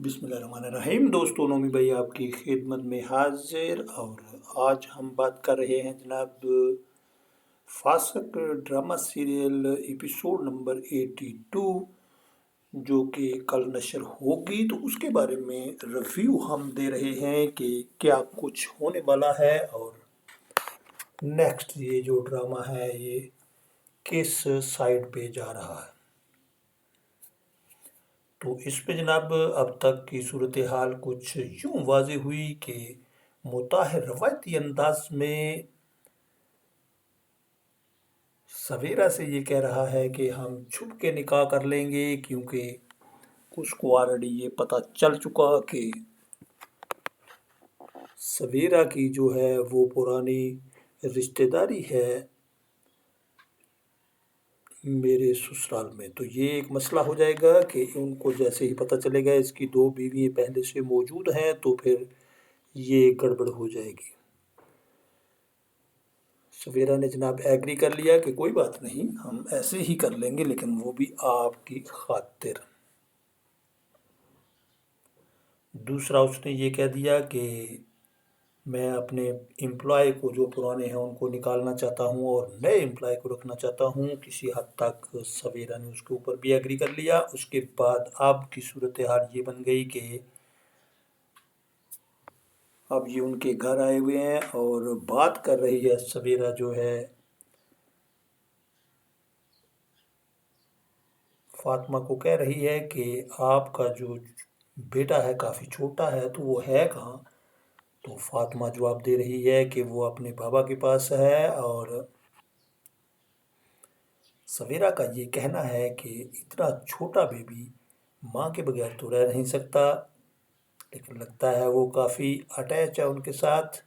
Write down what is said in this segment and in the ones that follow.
بسم اللہ الرحمن الرحیم دوستوں، نومی بھائی آپ کی خدمت میں حاضر، اور آج ہم بات کر رہے ہیں جناب فاسق ڈرامہ سیریل ایپیسوڈ نمبر 82 جو کہ کل نشر ہوگی، تو اس کے بارے میں ریویو ہم دے رہے ہیں کہ کیا کچھ ہونے والا ہے اور نیکسٹ یہ جو ڈرامہ ہے یہ کس سائڈ پہ جا رہا ہے۔ تو اس پہ جناب اب تک کی صورتحال کچھ یوں واضح ہوئی کہ مطاہر روایتی انداز میں سویرا سے یہ کہہ رہا ہے کہ ہم چھپ کے نکاح کر لیں گے، کیونکہ اس کو آلریڈی یہ پتہ چل چکا کہ سویرا کی جو ہے وہ پرانی رشتہ داری ہے میرے سسرال میں، تو یہ ایک مسئلہ ہو جائے گا کہ ان کو جیسے ہی پتہ چلے گا اس کی 2 بیوی پہلے سے موجود ہیں تو پھر یہ گڑبڑ ہو جائے گی۔ سویرا نے جناب ایگری کر لیا کہ کوئی بات نہیں، ہم ایسے ہی کر لیں گے، لیکن وہ بھی آپ کی خاطر۔ دوسرا اس نے یہ کہہ دیا کہ میں اپنے امپلائی کو جو پرانے ہیں ان کو نکالنا چاہتا ہوں اور نئے امپلائی کو رکھنا چاہتا ہوں۔ کسی حد تک سویرا نے اس کے اوپر بھی ایگری کر لیا۔ اس کے بعد اب کی صورتحال یہ بن گئی کہ اب یہ ان کے گھر آئے ہوئے ہیں اور بات کر رہی ہے سویرا جو ہے فاطمہ کو، کہہ رہی ہے کہ آپ کا جو بیٹا ہے کافی چھوٹا ہے تو وہ ہے کہاں؟ تو فاطمہ جواب دے رہی ہے کہ وہ اپنے بابا کے پاس ہے، اور سویرا کا یہ کہنا ہے کہ اتنا چھوٹا بیبی ماں کے بغیر تو رہ نہیں سکتا، لیکن لگتا ہے وہ کافی اٹیچ ہے ان کے ساتھ۔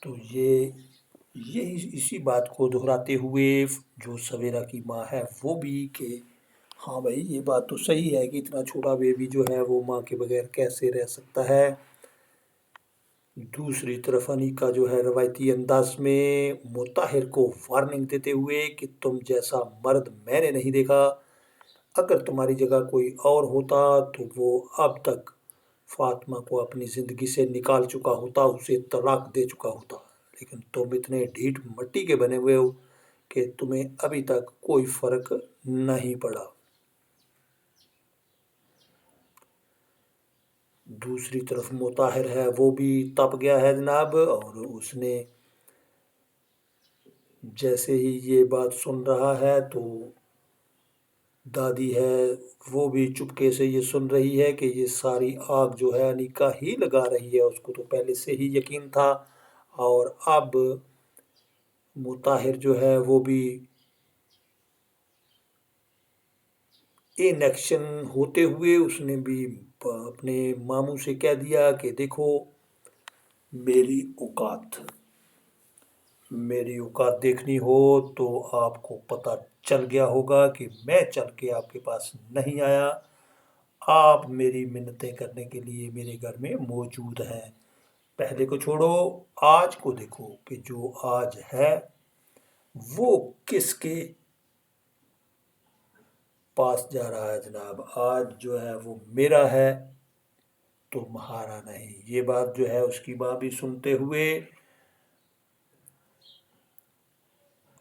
تو یہ اسی بات کو دہراتے ہوئے جو سویرا کی ماں ہے وہ بھی کہ ہاں بھائی یہ بات تو صحیح ہے کہ اتنا چھوٹا بیبی جو ہے وہ ماں کے بغیر کیسے رہ سکتا ہے۔ دوسری طرف انیکا جو ہے روایتی انداز میں مطاہر کو وارننگ دیتے ہوئے کہ تم جیسا مرد میں نے نہیں دیکھا، اگر تمہاری جگہ کوئی اور ہوتا تو وہ اب تک فاطمہ کو اپنی زندگی سے نکال چکا ہوتا، اسے طلاق دے چکا ہوتا، لیکن تم اتنے ڈھیٹ مٹی کے بنے ہوئے ہو کہ تمہیں ابھی تک کوئی فرق نہیں پڑا۔ دوسری طرف مطاہر ہے وہ بھی تپ گیا ہے جناب، اور اس نے جیسے ہی یہ بات سن رہا ہے تو دادی ہے وہ بھی چپکے سے یہ سن رہی ہے کہ یہ ساری آگ جو ہے انیکا ہی لگا رہی ہے، اس کو تو پہلے سے ہی یقین تھا، اور اب مطاہر جو ہے وہ بھی ان ایکشن ہوتے ہوئے اس نے بھی اپنے ماموں سے کہہ دیا کہ دیکھو میری اوقات دیکھنی ہو تو آپ کو پتہ چل گیا ہوگا کہ میں چل کے آپ کے پاس نہیں آیا، آپ میری منتیں کرنے کے لیے میرے گھر میں موجود ہیں۔ پہلے کو چھوڑو، آج کو دیکھو کہ جو آج ہے وہ کس کے پاس جا رہا ہے جناب۔ آج جو ہے وہ میرا ہے، تمہارا نہیں۔ یہ بات جو ہے اس کی ماں بھی سنتے ہوئے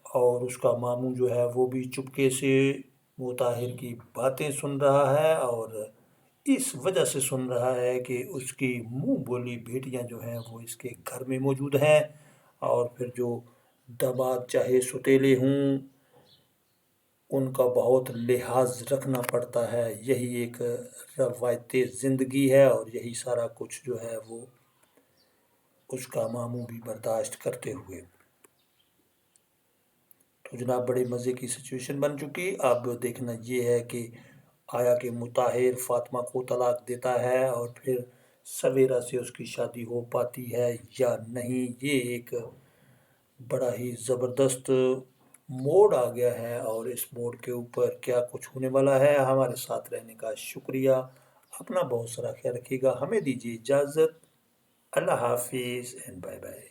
اور اس کا ماموں جو ہے وہ بھی چپکے سے مطاہر کی باتیں سن رہا ہے، اور اس وجہ سے سن رہا ہے کہ اس کی منہ بولی بیٹیاں جو ہیں وہ اس کے گھر میں موجود ہیں، اور پھر جو داماد چاہے ستیلے ہوں ان کا بہت لحاظ رکھنا پڑتا ہے۔ یہی ایک روایت زندگی ہے، اور یہی سارا کچھ جو ہے وہ اس کا ماموں بھی برداشت کرتے ہوئے۔ تو جناب بڑے مزے کی سچویشن بن چکی۔ اب دیکھنا یہ ہے کہ آیا کہ مطاہر فاطمہ کو طلاق دیتا ہے اور پھر سویرا سے اس کی شادی ہو پاتی ہے یا نہیں۔ یہ ایک بڑا ہی زبردست موڑ آ گیا ہے، اور اس موڑ کے اوپر کیا کچھ ہونے والا ہے۔ ہمارے ساتھ رہنے کا شکریہ، اپنا بہت سارا خیال رکھیے گا، ہمیں دیجیے اجازت، اللہ حافظ اینڈ بائے بائے۔